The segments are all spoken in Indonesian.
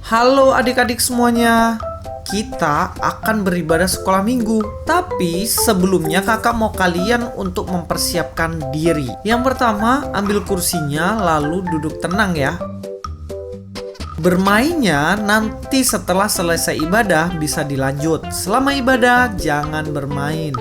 Halo adik-adik semuanya. Kita akan beribadah sekolah minggu. Tapi sebelumnya kakak mau kalian untuk mempersiapkan diri. Yang pertama, ambil kursinya lalu duduk tenang ya. Bermainnya nanti setelah selesai ibadah bisa dilanjut. Selama ibadah jangan bermain.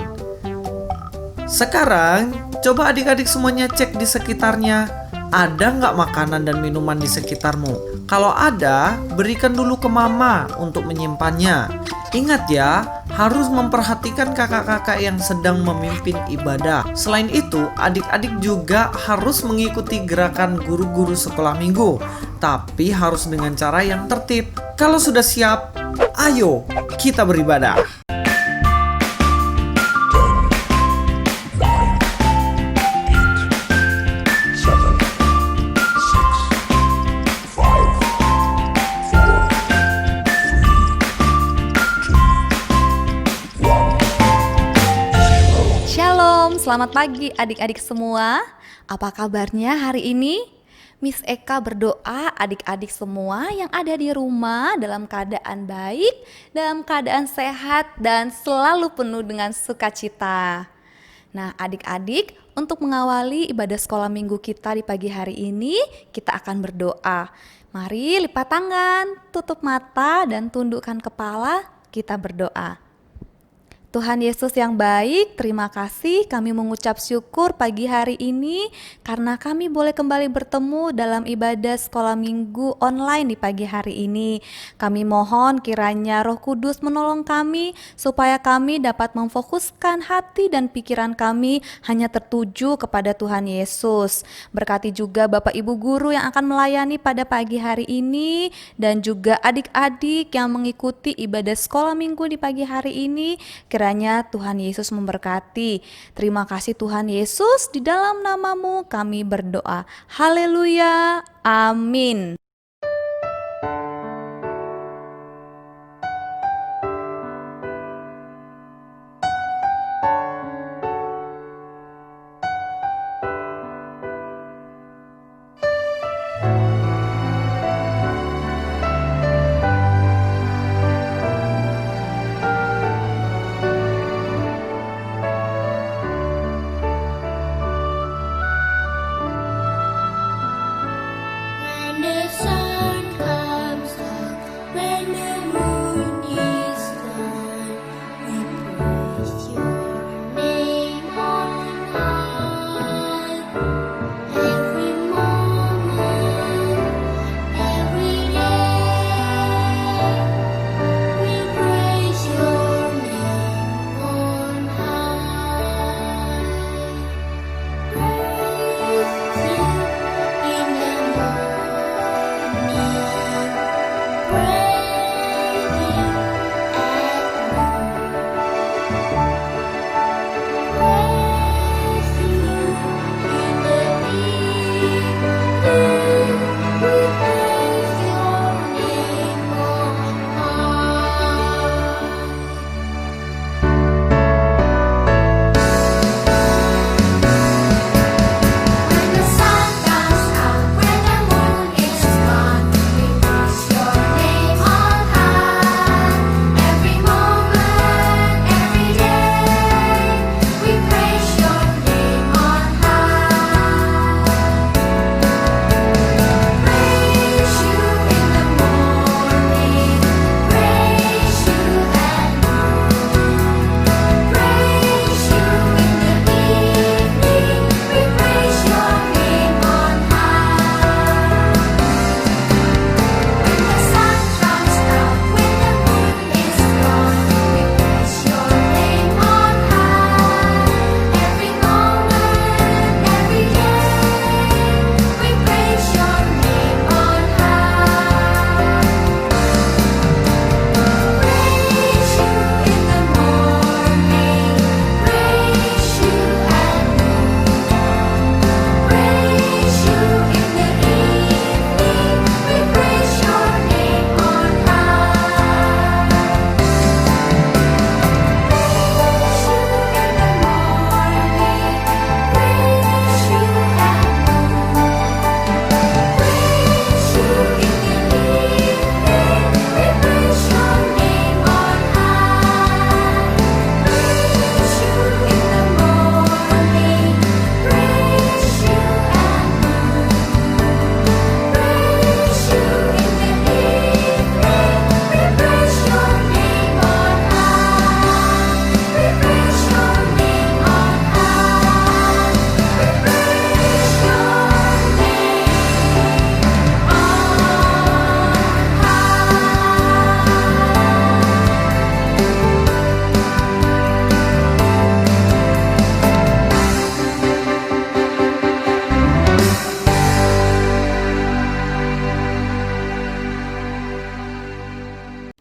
Sekarang coba adik-adik semuanya cek di sekitarnya. Ada nggak makanan dan minuman di sekitarmu? Kalau ada, berikan dulu ke mama untuk menyimpannya. Ingat ya, harus memperhatikan kakak-kakak yang sedang memimpin ibadah. Selain itu, adik-adik juga harus mengikuti gerakan guru-guru sekolah minggu. Tapi harus dengan cara yang tertib. Kalau sudah siap, ayo kita beribadah. Selamat pagi adik-adik semua. Apa kabarnya hari ini? Miss Eka berdoa adik-adik semua yang ada di rumah dalam keadaan baik, dalam keadaan sehat dan selalu penuh dengan sukacita. Nah adik-adik, untuk mengawali ibadah sekolah minggu kita di pagi hari ini, kita akan berdoa. Mari lipat tangan, tutup mata dan tundukkan kepala, kita berdoa. Tuhan Yesus yang baik, terima kasih kami mengucap syukur pagi hari ini karena kami boleh kembali bertemu dalam ibadah sekolah minggu online di pagi hari ini. Kami mohon kiranya Roh Kudus menolong kami supaya kami dapat memfokuskan hati dan pikiran kami hanya tertuju kepada Tuhan Yesus. Berkati juga Bapak Ibu Guru yang akan melayani pada pagi hari ini dan juga adik-adik yang mengikuti ibadah sekolah minggu di pagi hari ini. Kiranya Tuhan Yesus memberkati. Terima kasih Tuhan Yesus, di dalam namamu kami berdoa. Haleluya, amin.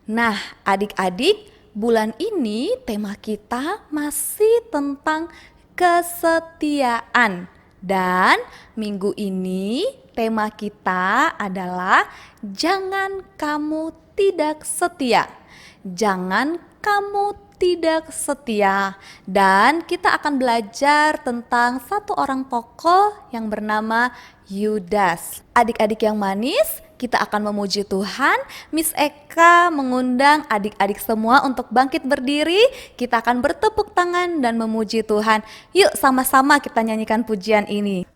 Nah, adik-adik, bulan ini tema kita masih tentang kesetiaan. Dan minggu ini tema kita adalah jangan kamu tidak setia. Jangan kamu tidak setia. Dan kita akan belajar tentang satu orang tokoh yang bernama Yudas. Adik-adik yang manis, kita akan memuji Tuhan. Miss Eka mengundang adik-adik semua untuk bangkit berdiri. Kita akan bertepuk tangan dan memuji Tuhan. Yuk sama-sama kita nyanyikan pujian ini.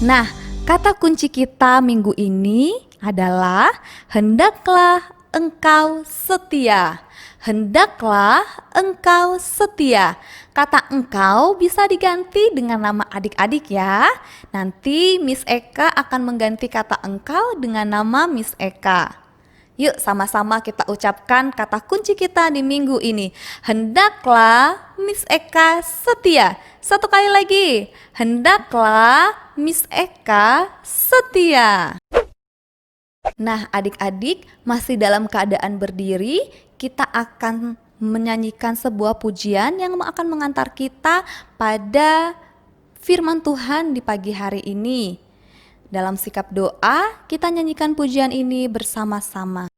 Nah, kata kunci kita minggu ini adalah hendaklah engkau setia. Hendaklah engkau setia. Kata engkau bisa diganti dengan nama adik-adik ya. Nanti Miss Eka akan mengganti kata engkau dengan nama Miss Eka. Yuk sama-sama kita ucapkan kata kunci kita di minggu ini. Hendaklah Miss Eka setia. Satu kali lagi. Hendaklah Miss Eka setia. Nah, adik-adik masih dalam keadaan berdiri, kita akan menyanyikan sebuah pujian yang akan mengantar kita pada firman Tuhan di pagi hari ini. Dalam sikap doa, kita nyanyikan pujian ini bersama-sama.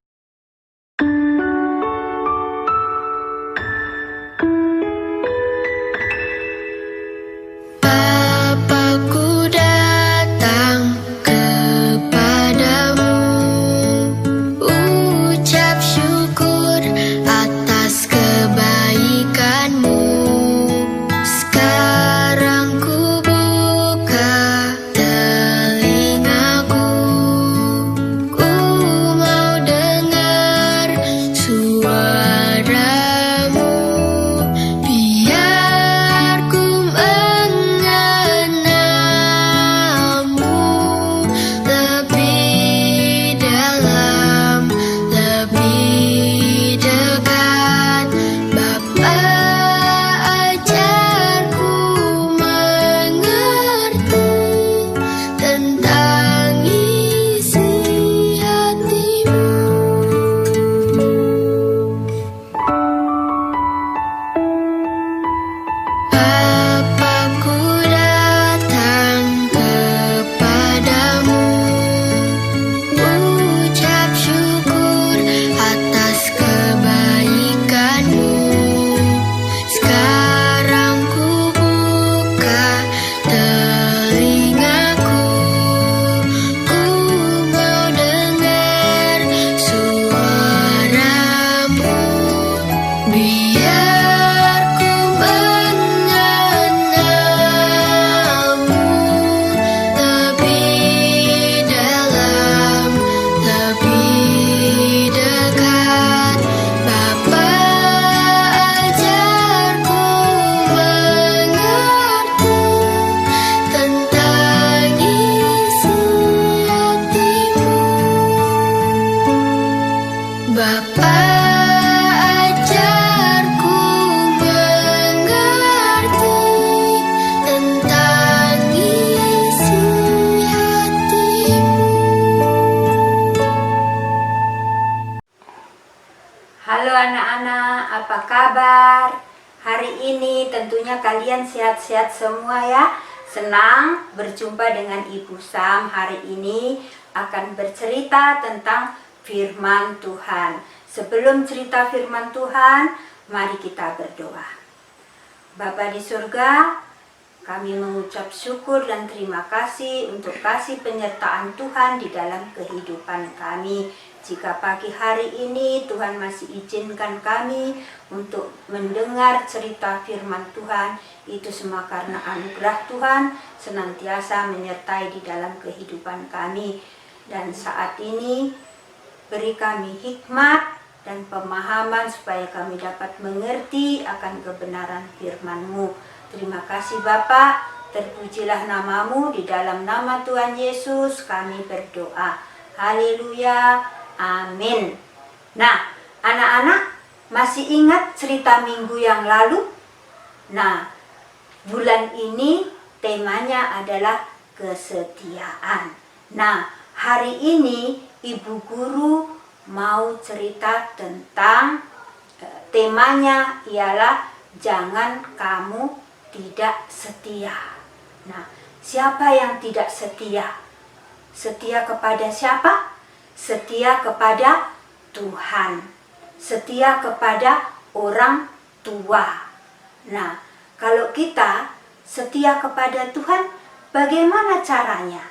Bapakku datang kepadamu, ucap syukur atas kebaikanmu. Sekarang ku buka telingaku, ku mau dengar Bapa, ajarku mengerti tentang isi hatimu. Halo anak-anak, apa kabar? Hari ini tentunya kalian sehat-sehat semua ya. Senang berjumpa dengan Ibu Sam. Hari ini akan bercerita tentang firman Tuhan. Sebelum cerita firman Tuhan, mari kita berdoa. Bapa di surga, kami mengucap syukur dan terima kasih untuk kasih penyertaan Tuhan di dalam kehidupan kami. Jika pagi hari ini Tuhan masih izinkan kami untuk mendengar cerita firman Tuhan, itu semua karena anugerah Tuhan senantiasa menyertai di dalam kehidupan kami. Dan saat ini beri kami hikmat dan pemahaman supaya kami dapat mengerti akan kebenaran firman-Mu. Terima kasih Bapa, terpujilah namamu, di dalam nama Tuhan Yesus kami berdoa. Haleluya, amin. Nah, anak-anak masih ingat cerita minggu yang lalu? Nah, bulan ini temanya adalah kesetiaan. Nah, hari ini Ibu Guru mau cerita tentang temanya ialah jangan kamu tidak setia. Nah, siapa yang tidak setia? Setia kepada siapa? Setia kepada Tuhan. Setia kepada orang tua. Nah, kalau kita setia kepada Tuhan, bagaimana caranya?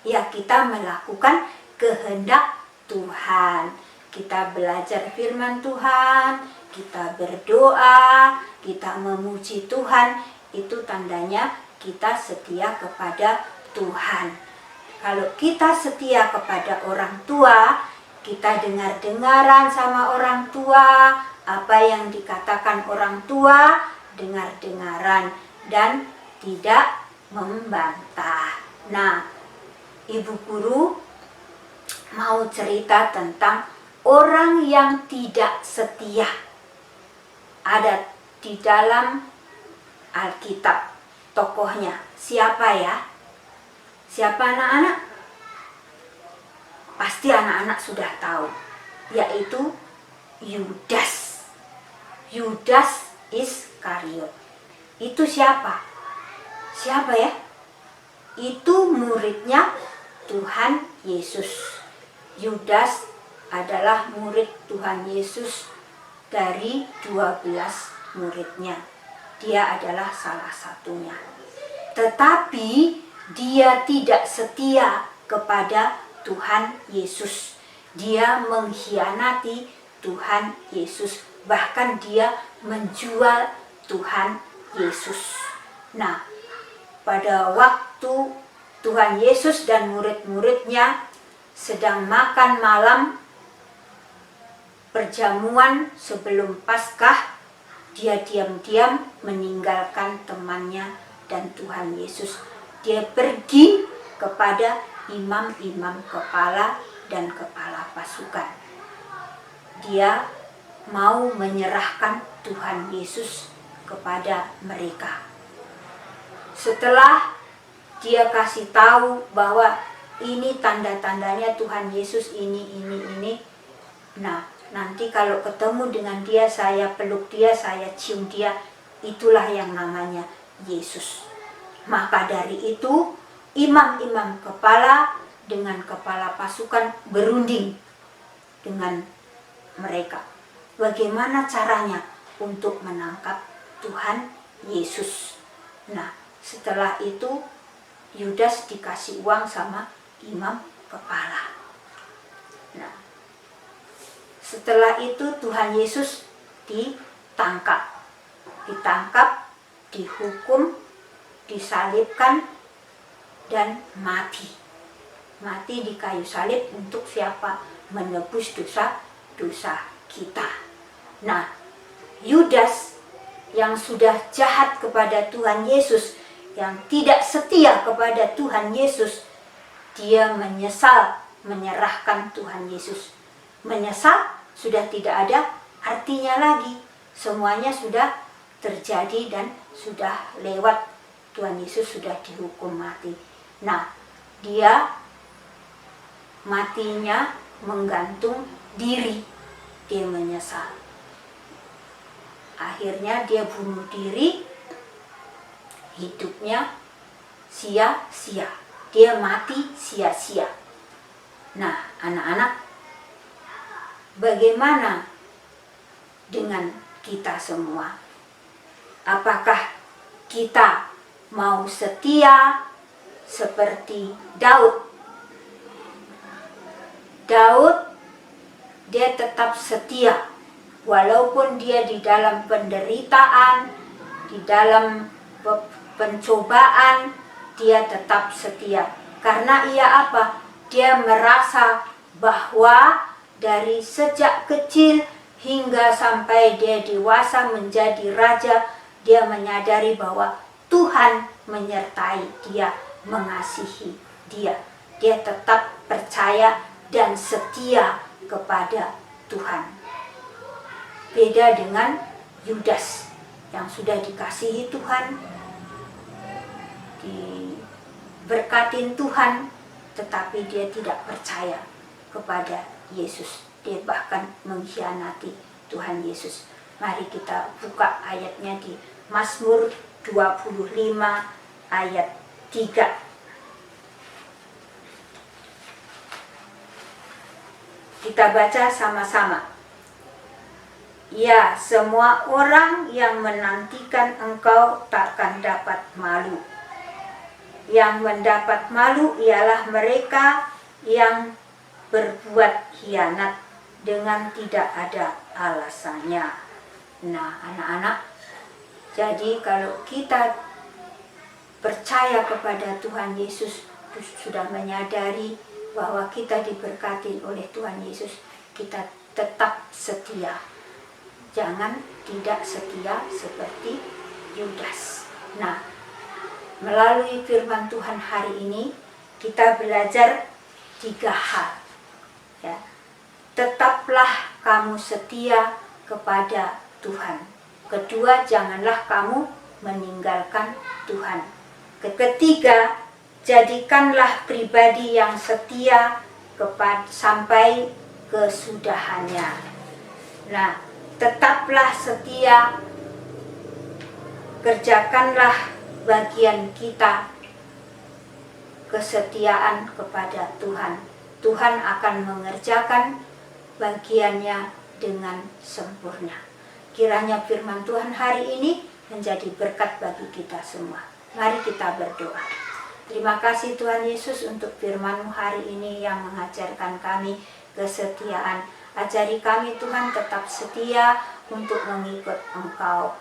Ya, kita melakukan kehendak Tuhan. Kita belajar firman Tuhan, kita berdoa, kita memuji Tuhan. Itu tandanya kita setia kepada Tuhan. Kalau kita setia kepada orang tua, kita dengar-dengaran sama orang tua, apa yang dikatakan orang tua, dengar-dengaran dan tidak membantah. Nah, Ibu Guru mau cerita tentang orang yang tidak setia. Ada di dalam Alkitab tokohnya. Siapa ya? Siapa anak-anak? Pasti anak-anak sudah tahu, yaitu Yudas. Yudas Iskariot. Itu siapa? Siapa ya? Itu muridnya Tuhan Yesus. Yudas adalah murid Tuhan Yesus dari 12 muridnya. Dia adalah salah satunya. Tetapi dia tidak setia kepada Tuhan Yesus. Dia mengkhianati Tuhan Yesus. Bahkan dia menjual Tuhan Yesus. Nah, pada waktu Tuhan Yesus dan murid-muridnya sedang makan malam perjamuan sebelum Paskah, dia diam-diam meninggalkan temannya dan Tuhan Yesus. Dia pergi kepada imam-imam kepala dan kepala pasukan. Dia mau menyerahkan Tuhan Yesus kepada mereka. Setelah dia kasih tahu bahwa ini tanda-tandanya Tuhan Yesus ini. Nah, nanti kalau ketemu dengan dia, saya peluk dia, saya cium dia, itulah yang namanya Yesus. Maka dari itu, imam-imam kepala dengan kepala pasukan berunding dengan mereka. Bagaimana caranya untuk menangkap Tuhan Yesus? Nah, setelah itu Yudas dikasih uang sama imam kepala. Nah, setelah itu Tuhan Yesus ditangkap, dihukum, disalibkan, dan mati. Mati di kayu salib untuk siapa? Menebus dosa-dosa kita. Nah, Yudas yang sudah jahat kepada Tuhan Yesus, yang tidak setia kepada Tuhan Yesus, dia menyesal menyerahkan Tuhan Yesus. Menyesal? sudah tidak ada artinya lagi. Semuanya sudah terjadi dan sudah lewat. Tuhan Yesus sudah dihukum mati. Nah, dia matinya menggantung diri. Dia menyesal. Akhirnya dia bunuh diri. Hidupnya sia-sia. Dia mati sia-sia. Nah, anak-anak, bagaimana dengan kita semua? Apakah kita mau setia seperti Daud? Daud, dia tetap setia. Walaupun dia di dalam penderitaan, di dalam pencobaan, dia tetap setia. Karena ia apa? Dia merasa bahwa dari sejak kecil hingga sampai dia dewasa menjadi raja, dia menyadari bahwa Tuhan menyertai dia, mengasihi dia. Dia tetap percaya dan setia kepada Tuhan. Beda dengan Yudas yang sudah dikasihi Tuhan, diberkatin Tuhan, tetapi dia tidak percaya kepada Yesus. Dia bahkan mengkhianati Tuhan Yesus. Mari kita buka ayatnya di Mazmur 25 ayat 3. Kita baca sama-sama. Ya, semua orang yang menantikan Engkau takkan dapat malu. Yang mendapat malu ialah mereka yang berbuat khianat dengan tidak ada alasannya. Nah, anak-anak, jadi kalau kita percaya kepada Tuhan Yesus, sudah menyadari bahwa kita diberkati oleh Tuhan Yesus, kita tetap setia. Jangan tidak setia seperti Yudas. Nah, melalui firman Tuhan hari ini, kita belajar 3 hal. Ya. Tetaplah kamu setia kepada Tuhan. Kedua, janganlah kamu meninggalkan Tuhan. Ketiga, jadikanlah pribadi yang setia sampai kesudahannya. Nah, tetaplah setia, kerjakanlah bagian kita, kesetiaan kepada Tuhan. Tuhan akan mengerjakan bagiannya dengan sempurna. Kiranya firman Tuhan hari ini menjadi berkat bagi kita semua. Mari kita berdoa. Terima kasih Tuhan Yesus untuk firman-Mu hari ini yang mengajarkan kami kesetiaan. Ajari kami Tuhan tetap setia untuk mengikut Engkau.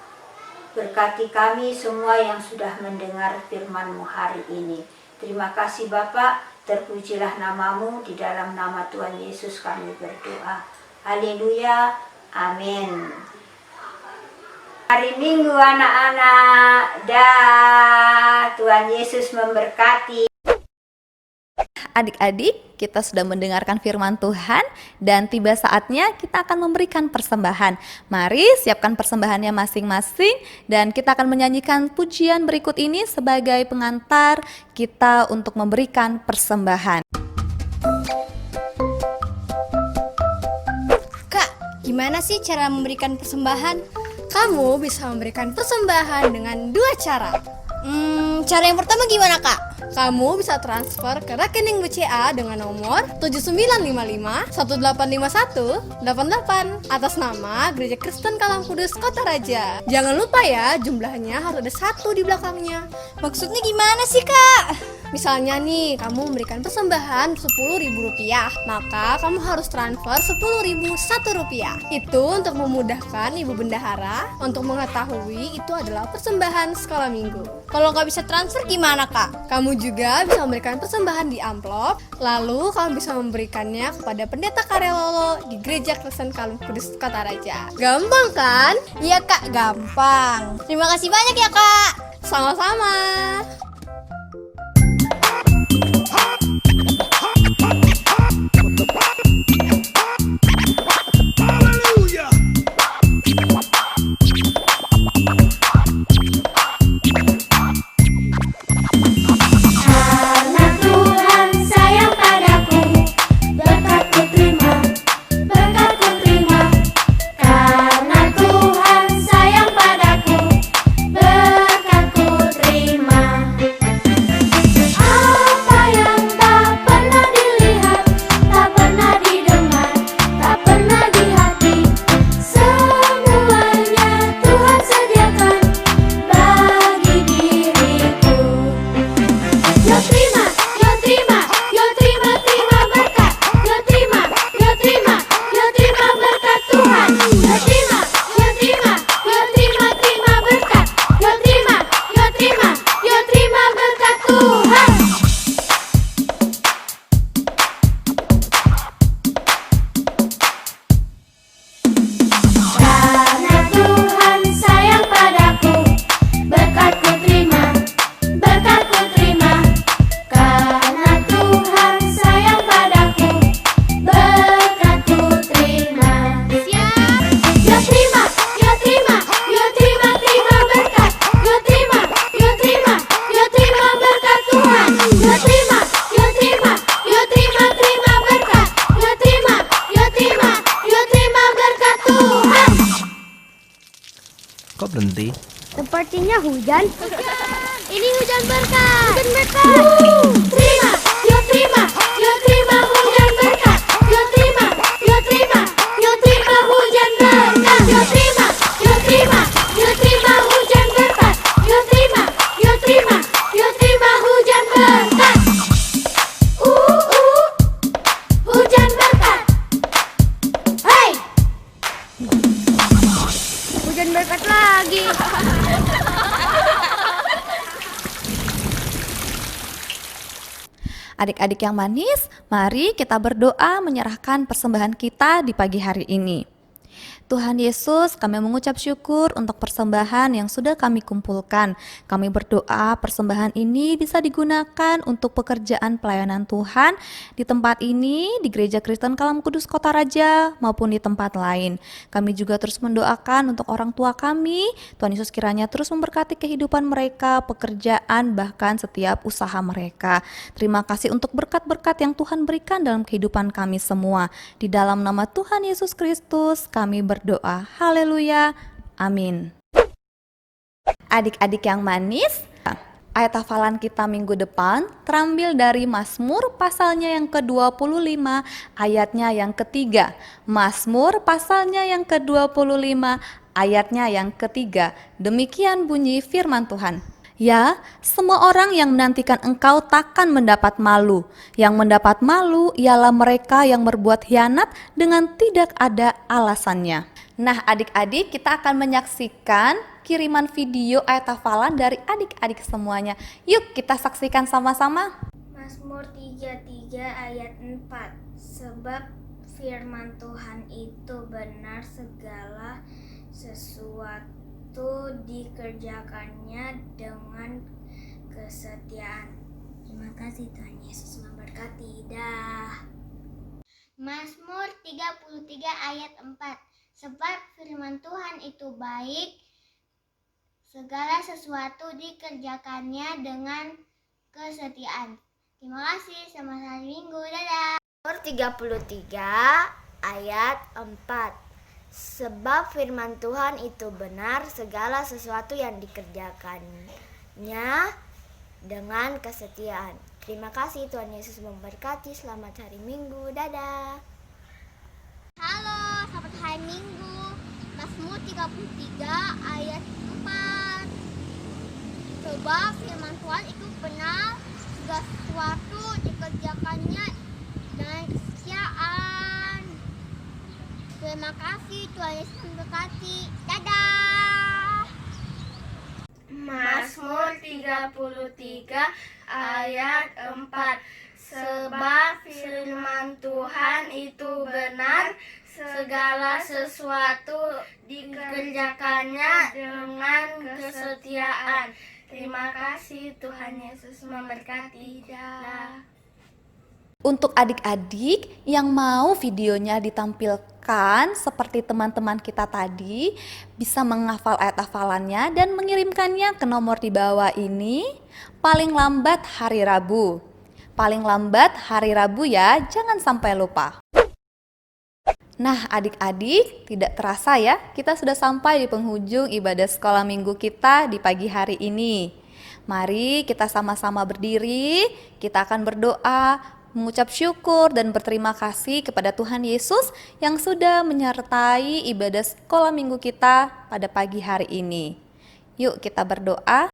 Berkati kami semua yang sudah mendengar firman-Mu hari ini. Terima kasih Bapa, terpujilah nama-Mu, di dalam nama Tuhan Yesus kami berdoa. Haleluya, amin. Hari Minggu anak-anak, Tuhan Yesus memberkati. Adik-adik, kita sudah mendengarkan firman Tuhan dan tiba saatnya kita akan memberikan persembahan. Mari siapkan persembahannya masing-masing dan kita akan menyanyikan pujian berikut ini sebagai pengantar kita untuk memberikan persembahan. Kak, gimana sih cara memberikan persembahan? Kamu bisa memberikan persembahan dengan 2 cara. Cara yang pertama gimana Kak? Kamu bisa transfer ke rekening BCA dengan nomor 7955-185188 atas nama Gereja Kristen Kalam Kudus Kota Raja. Jangan lupa ya, jumlahnya harus ada 1 di belakangnya. Maksudnya gimana sih Kak? Misalnya nih, kamu memberikan persembahan Rp10.000, maka kamu harus transfer Rp10.001. Itu untuk memudahkan Ibu Bendahara untuk mengetahui itu adalah persembahan sekolah minggu. Kalau nggak bisa transfer gimana Kak? Kamu juga bisa memberikan persembahan di amplop, lalu kamu bisa memberikannya kepada Pendeta Karelolo di Gereja Kristen Kalam Kudus Kota Raja. Gampang kan? Iya Kak, gampang. Terima kasih banyak ya Kak. Sama-sama. berhenti? Sepertinya hujan. Ini hujan berkat. Hujan berkat. Terima, yo terima, yo terima hujan berkat. Yo terima, yo terima, yo terima hujan berkat. Yo terima, yo terima, yo terima hujan berkat. Yo terima, yo terima, yo terima hujan berkat. Hujan berkat. Hei, hujan berkat lagi. Adik-adik yang manis, mari kita berdoa menyerahkan persembahan kita di pagi hari ini. Tuhan Yesus, kami mengucap syukur untuk persembahan yang sudah kami kumpulkan. Kami berdoa persembahan ini bisa digunakan untuk pekerjaan pelayanan Tuhan di tempat ini, di Gereja Kristen Kalam Kudus Kota Raja, maupun di tempat lain. Kami juga terus mendoakan untuk orang tua kami. Tuhan Yesus kiranya terus memberkati kehidupan mereka, pekerjaan, bahkan setiap usaha mereka. Terima kasih untuk berkat-berkat yang Tuhan berikan dalam kehidupan kami semua. Di dalam nama Tuhan Yesus Kristus, kami berdoa. Haleluya. Amin. Adik-adik yang manis, ayat hafalan kita minggu depan terambil dari Mazmur pasalnya yang ke-25 ayatnya yang ketiga. Mazmur pasalnya yang ke-25 ayatnya yang ketiga. Demikian bunyi firman Tuhan. Ya, semua orang yang menantikan engkau takkan mendapat malu. Yang mendapat malu ialah mereka yang berbuat khianat dengan tidak ada alasannya. Nah, adik-adik, kita akan menyaksikan kiriman video ayat hafalan dari adik-adik semuanya. Yuk kita saksikan sama-sama. Mazmur 33 ayat 4. Sebab firman Tuhan itu benar, segala sesuatu dikerjakannya dengan kesetiaan. Terima kasih, Tuhan Yesus memberkati. Dah. Mazmur 33 ayat 4. Sebab firman Tuhan itu baik, segala sesuatu dikerjakannya dengan kesetiaan. Terima kasih, selamat hari Minggu, dadah. Mazmur 33 ayat 4. Sebab firman Tuhan itu benar, segala sesuatu yang dikerjakannya dengan kesetiaan. Terima kasih, Tuhan Yesus memberkati. Selamat hari Minggu, dadah. Halo, selamat hari Minggu. Mazmur 33 ayat 4. Sebab firman Tuhan itu benar, segala sesuatu dikerjakannya dengan kesetiaan. Terima kasih, Tuhan Yesus memberkati. Dadah. Mazmur 33 ayat 4. Sebab firman Tuhan itu benar, segala sesuatu dikerjakannya dengan kesetiaan. Terima kasih, Tuhan Yesus memberkati. Dah. Untuk adik-adik yang mau videonya ditampilkan seperti teman-teman kita tadi, bisa menghafal ayat hafalannya dan mengirimkannya ke nomor di bawah ini paling lambat hari Rabu. Paling lambat hari Rabu ya, jangan sampai lupa. Nah, adik-adik, tidak terasa ya, kita sudah sampai di penghujung ibadah sekolah minggu kita di pagi hari ini. Mari kita sama-sama berdiri, kita akan berdoa, mengucap syukur dan berterima kasih kepada Tuhan Yesus yang sudah menyertai ibadah sekolah minggu kita pada pagi hari ini. Yuk kita berdoa.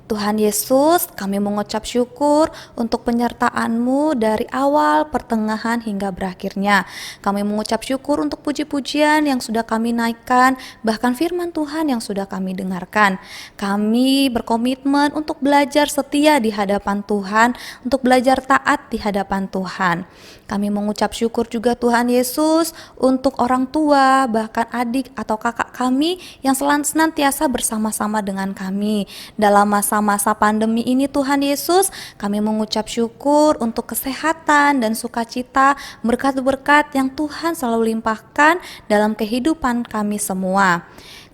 Tuhan Yesus, kami mengucap syukur untuk penyertaan-Mu dari awal, pertengahan, hingga berakhirnya. Kami mengucap syukur untuk puji-pujian yang sudah kami naikkan, bahkan firman Tuhan yang sudah kami dengarkan. Kami berkomitmen untuk belajar setia di hadapan Tuhan, untuk belajar taat di hadapan Tuhan. Kami mengucap syukur juga Tuhan Yesus untuk orang tua, bahkan adik atau kakak kami yang senantiasa bersama-sama dengan kami. Dalam masa-masa pandemi ini Tuhan Yesus, kami mengucap syukur untuk kesehatan dan sukacita, berkat-berkat yang Tuhan selalu limpahkan dalam kehidupan kami semua.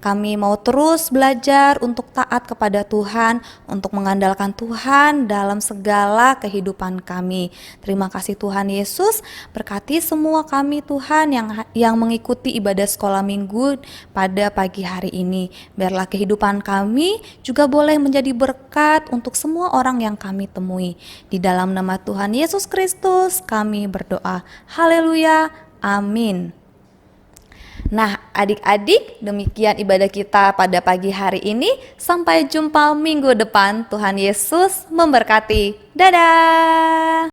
Kami mau terus belajar untuk taat kepada Tuhan, untuk mengandalkan Tuhan dalam segala kehidupan kami. Terima kasih Tuhan Yesus, berkati semua kami Tuhan yang mengikuti ibadah sekolah minggu pada pagi hari ini. Biarlah kehidupan kami juga boleh menjadi berkat untuk semua orang yang kami temui. Di dalam nama Tuhan Yesus Kristus kami berdoa. Haleluya, amin. Nah, adik-adik, demikian ibadah kita pada pagi hari ini. Sampai jumpa minggu depan. Tuhan Yesus memberkati. Dadah.